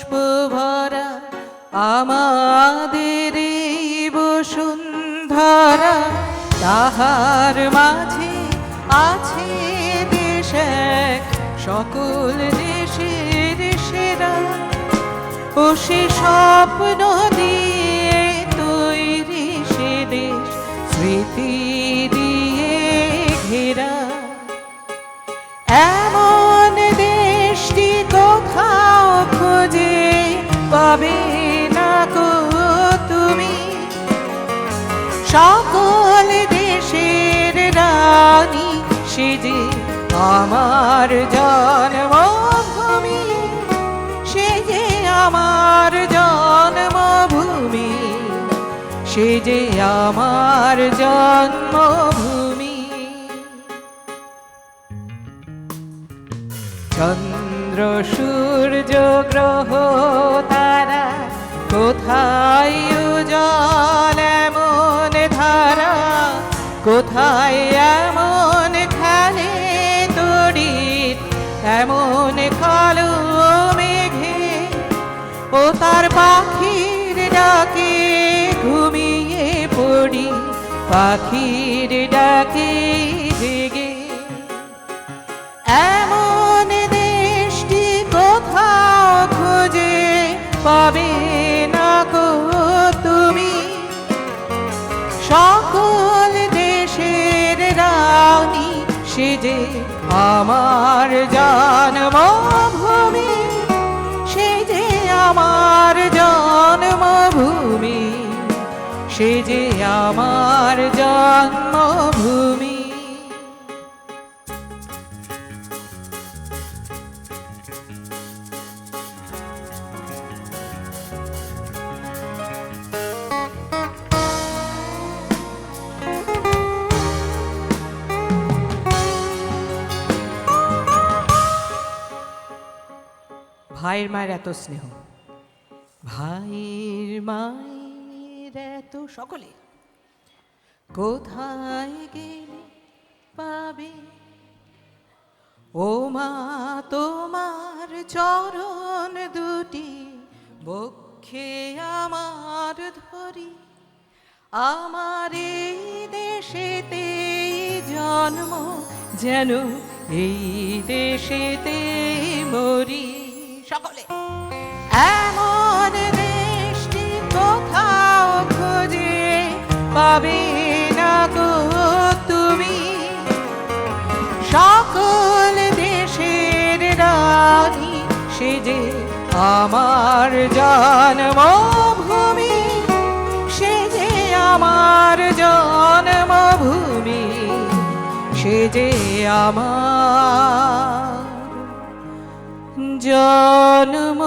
পুষ্প ভরা আমাদের এই বসুন্ধরা, তাহার মাঝে আছে দেশ এক, সকল দেশের সেরা। ও সে স্বপ্ন দিয়ে তৈরি সে দেশ, স্মৃতি দিয়ে ঘেরা। এমন দেশটি কোথাও খুঁজে পাবে না গো তুমি, সকল দেশের রানী সে যে আমার জন্মভূমি, সে যে আমার জন্মভূমি, সে যে আমার জন্মভূমি। চন্দ্র সূর্য গ্রহ তারা কোথায় উজ্জ্বল এমন ধারা, কোথায় এমন খেলে তড়িৎ এমন কালো মেঘে। ও তার পাখির ডাকে ঘুমিয়ে পড়ি, পাখির ডাকে জেগে। এমন দেশটি কোথাও খুঁজে পাবে না গো তুমি, সকল দেশের রানী সে যে আমার জন্মভূমি, সে যে আমার জন্মভূমি, সে যে আমার জন্মভূমি। ভাইয়ের মায়ের এত স্নেহ, ভাইয়ের মায়ের এত সকলে কোথায় গেলে পাবে। ও মা তোমার চরণ দুটি বক্ষে আমার ধরি, আমার এই দেশেতে জন্ম যেন এই দেশেতে মরি। সকলে এমন দেশটি কোথাও খুঁজে পাবে না গো তুমি, সকল দেশের রানী সে যে আমার জন্মভূমি, সে যে আমার জন্মভূমি, সে যে আমার জন্ম